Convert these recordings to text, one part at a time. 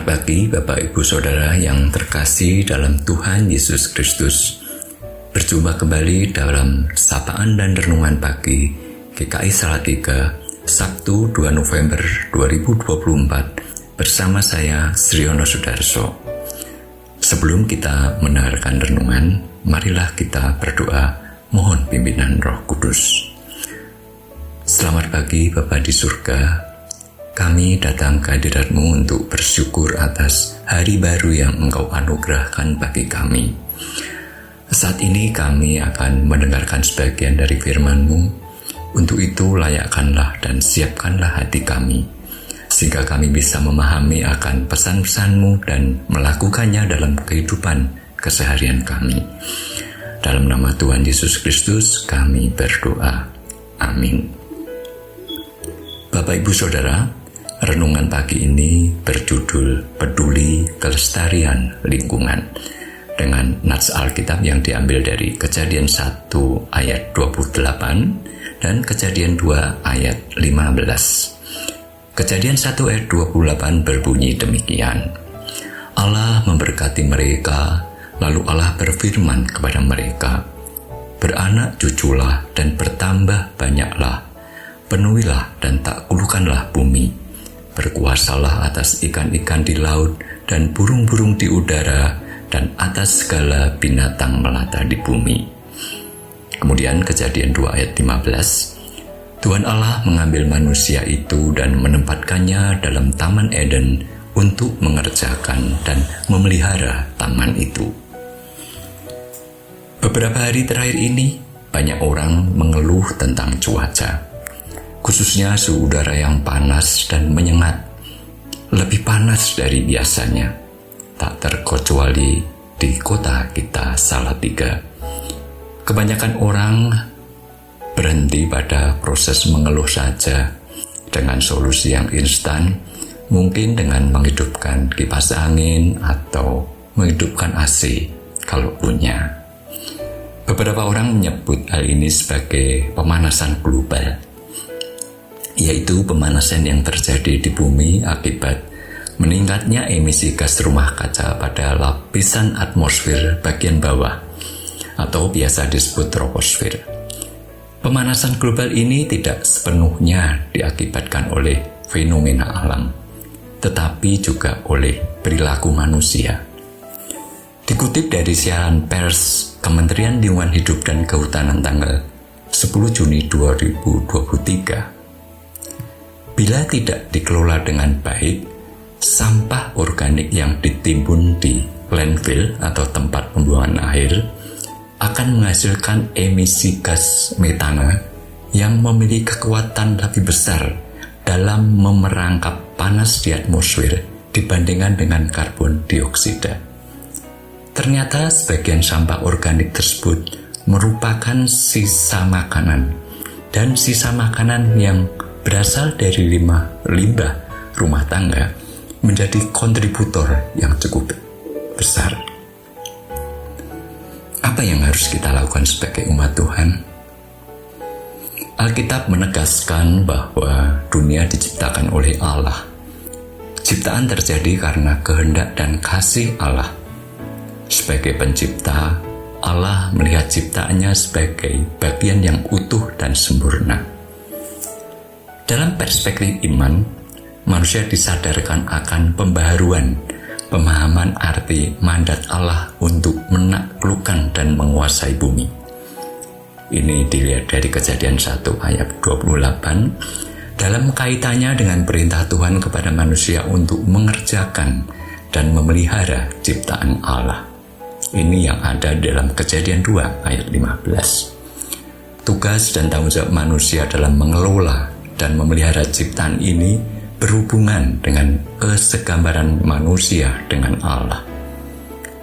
Selamat pagi Bapak Ibu Saudara yang terkasih dalam Tuhan Yesus Kristus. Berjumpa kembali dalam Sapaan dan Renungan Pagi GKI Salatiga, Sabtu 2 November 2024 bersama saya Sriono Sudarso. Sebelum kita mendengarkan renungan, marilah kita berdoa mohon pimpinan Roh Kudus. Selamat pagi Bapa di surga. Kami datang ke hadirat-Mu untuk bersyukur atas hari baru yang Engkau anugerahkan bagi kami. Saat ini kami akan mendengarkan sebagian dari firman-Mu. Untuk itu layakkanlah dan siapkanlah hati kami, sehingga kami bisa memahami akan pesan-pesan-Mu dan melakukannya dalam kehidupan keseharian kami. Dalam nama Tuhan Yesus Kristus kami berdoa. Amin. Bapak Ibu Saudara, renungan pagi ini berjudul Peduli Kelestarian Lingkungan dengan nats Alkitab yang diambil dari Kejadian 1 ayat 28 dan Kejadian 2 ayat 15. Kejadian 1 ayat 28 berbunyi demikian. Allah memberkati mereka, lalu Allah berfirman kepada mereka, "Beranak cuculah dan bertambah banyaklah, penuhilah dan taklukkanlah bumi. Berkuasalah atas ikan-ikan di laut dan burung-burung di udara dan atas segala binatang melata di bumi." Kemudian Kejadian 2 ayat 15. Tuhan Allah mengambil manusia itu dan menempatkannya dalam Taman Eden untuk mengerjakan dan memelihara taman itu. Beberapa hari terakhir ini, banyak orang mengeluh tentang cuaca, khususnya suhu udara yang panas dan menyengat, lebih panas dari biasanya, tak terkecuali di kota kita Salatiga. Kebanyakan orang berhenti pada proses mengeluh saja dengan solusi yang instan, mungkin dengan menghidupkan kipas angin atau menghidupkan AC kalau punya. Beberapa orang menyebut hal ini sebagai pemanasan global, yaitu pemanasan yang terjadi di bumi akibat meningkatnya emisi gas rumah kaca pada lapisan atmosfer bagian bawah atau biasa disebut troposfer. Pemanasan global ini tidak sepenuhnya diakibatkan oleh fenomena alam, tetapi juga oleh perilaku manusia. Dikutip dari siaran pers Kementerian Lingkungan Hidup dan Kehutanan tanggal 10 Juni 2023, bila tidak dikelola dengan baik, sampah organik yang ditimbun di landfill atau tempat pembuangan akhir akan menghasilkan emisi gas metana yang memiliki kekuatan lebih besar dalam memerangkap panas di atmosfer dibandingkan dengan karbon dioksida. Ternyata sebagian sampah organik tersebut merupakan sisa makanan, dan sisa makanan yang berasal dari limbah rumah tangga menjadi kontributor yang cukup besar. Apa yang harus kita lakukan sebagai umat Tuhan? Alkitab menegaskan bahwa dunia diciptakan oleh Allah. Ciptaan terjadi karena kehendak dan kasih Allah. Sebagai pencipta, Allah melihat ciptaannya sebagai bagian yang utuh dan sempurna. Dalam perspektif iman, manusia disadarkan akan pembaharuan pemahaman arti mandat Allah untuk menaklukkan dan menguasai bumi. Ini dilihat dari Kejadian 1 ayat 28 dalam kaitannya dengan perintah Tuhan kepada manusia untuk mengerjakan dan memelihara ciptaan Allah. Ini yang ada dalam Kejadian 2 ayat 15. Tugas dan tanggung jawab manusia dalam mengelola dan memelihara ciptaan ini berhubungan dengan kesegambaran manusia dengan Allah.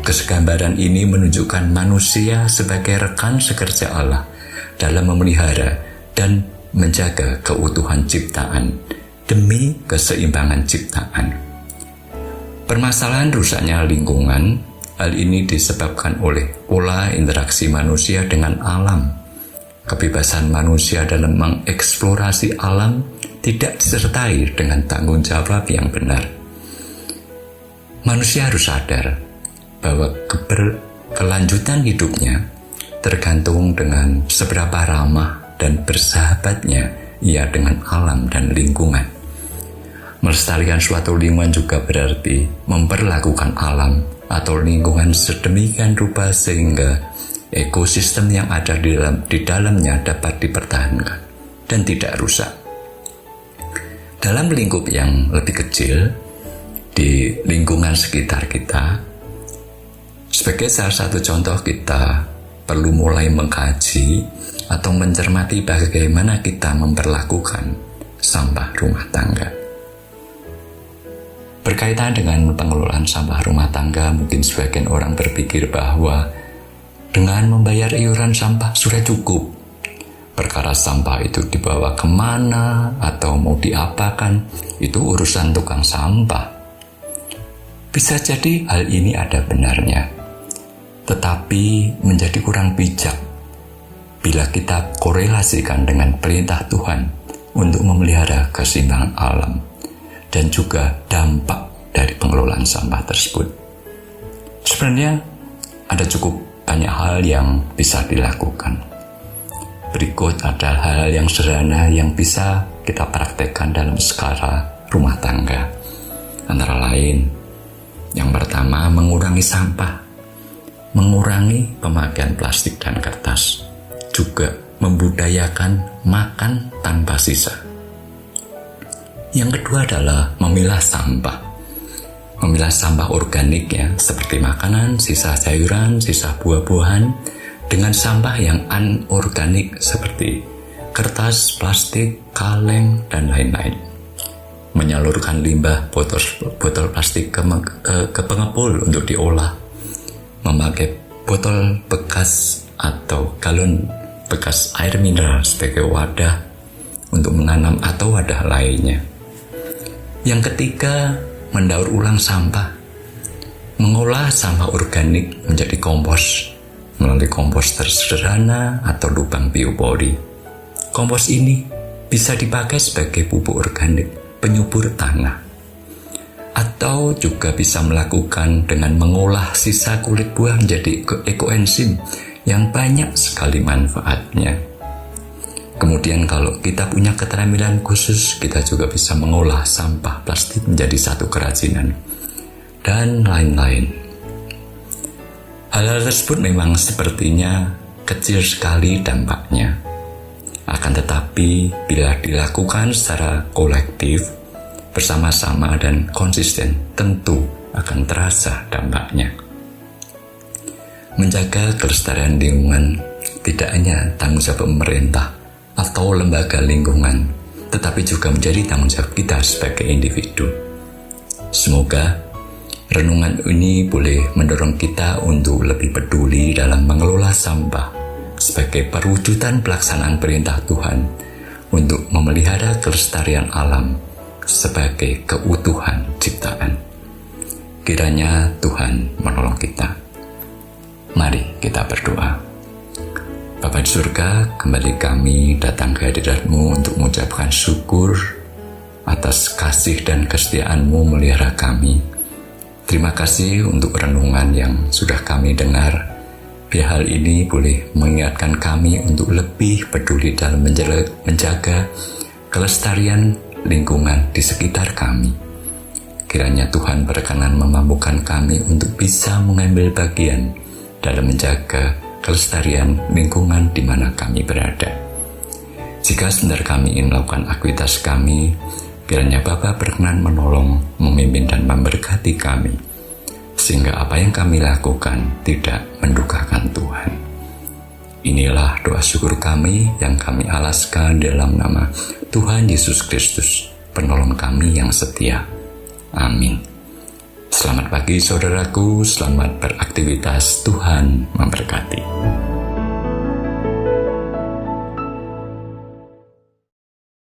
Kesegambaran ini menunjukkan manusia sebagai rekan sekerja Allah dalam memelihara dan menjaga keutuhan ciptaan demi keseimbangan ciptaan. Permasalahan rusaknya lingkungan, hal ini disebabkan oleh pola interaksi manusia dengan alam. Kebebasan manusia dalam mengeksplorasi alam tidak disertai dengan tanggung jawab yang benar. Manusia harus sadar bahwa kelanjutan hidupnya tergantung dengan seberapa ramah dan bersahabatnya ia dengan alam dan lingkungan. Melestarikan suatu lingkungan juga berarti memperlakukan alam atau lingkungan sedemikian rupa sehingga ekosistem yang ada di dalamnya dapat dipertahankan dan tidak rusak. Dalam lingkup yang lebih kecil, di lingkungan sekitar kita, sebagai salah satu contoh, kita perlu mulai mengkaji atau mencermati bagaimana kita memperlakukan sampah rumah tangga. Berkaitan dengan pengelolaan sampah rumah tangga, mungkin sebagian orang berpikir bahwa dengan membayar iuran sampah sudah cukup. Perkara sampah itu dibawa kemana atau mau diapakan, itu urusan tukang sampah. Bisa jadi hal ini ada benarnya, tetapi menjadi kurang bijak bila kita korelasikan dengan perintah Tuhan untuk memelihara keseimbangan alam dan juga dampak dari pengelolaan sampah tersebut. Sebenarnya ada cukup banyak hal yang bisa dilakukan. Berikut ada hal-hal yang sederhana yang bisa kita praktekkan dalam skala rumah tangga. Antara lain, yang pertama, mengurangi sampah, mengurangi pemakaian plastik dan kertas, juga membudayakan makan tanpa sisa. Yang kedua adalah memilah sampah. Memilah sampah organik ya, seperti makanan, sisa sayuran, sisa buah-buahan, dengan sampah yang anorganik seperti kertas, plastik, kaleng, dan lain-lain. Menyalurkan limbah botol plastik ke pengepul untuk diolah. Memakai botol bekas atau galon bekas air mineral sebagai wadah untuk menanam atau wadah lainnya. Yang ketiga, mendaur ulang sampah. Mengolah sampah organik menjadi kompos melalui komposter sederhana atau lubang biopori. Kompos ini bisa dipakai sebagai pupuk organik penyubur tanah, atau juga bisa melakukan dengan mengolah sisa kulit buah menjadi ekoenzim yang banyak sekali manfaatnya. Kemudian kalau kita punya keterampilan khusus, kita juga bisa mengolah sampah plastik menjadi satu kerajinan, dan lain-lain. Hal-hal tersebut memang sepertinya kecil sekali dampaknya. Akan tetapi, bila dilakukan secara kolektif, bersama-sama dan konsisten, tentu akan terasa dampaknya. Menjaga kelestarian lingkungan tidak hanya tanggung jawab pemerintah atau lembaga lingkungan, tetapi juga menjadi tanggung jawab kita sebagai individu. Semoga renungan ini boleh mendorong kita untuk lebih peduli dalam mengelola sampah sebagai perwujudan pelaksanaan perintah Tuhan untuk memelihara kelestarian alam sebagai keutuhan ciptaan. Kiranya Tuhan menolong kita. Mari kita berdoa. Bapa di surga, kembali kami datang ke hadirat-Mu untuk mengucapkan syukur atas kasih dan kesetiaan-Mu memelihara kami. Terima kasih untuk renungan yang sudah kami dengar. Biar hal ini boleh mengingatkan kami untuk lebih peduli dalam menjaga kelestarian lingkungan di sekitar kami. Kiranya Tuhan berkenan memampukan kami untuk bisa mengambil bagian dalam menjaga kelestarian lingkungan di mana kami berada. Jika sebentar kami ingin melakukan aktivitas kami, kiranya Bapa berkenan menolong, memimpin dan memberkati kami, sehingga apa yang kami lakukan tidak mendukakan Tuhan. Inilah doa syukur kami yang kami alaskan dalam nama Tuhan Yesus Kristus, penolong kami yang setia. Amin. Selamat pagi saudaraku, selamat beraktivitas, Tuhan memberkati.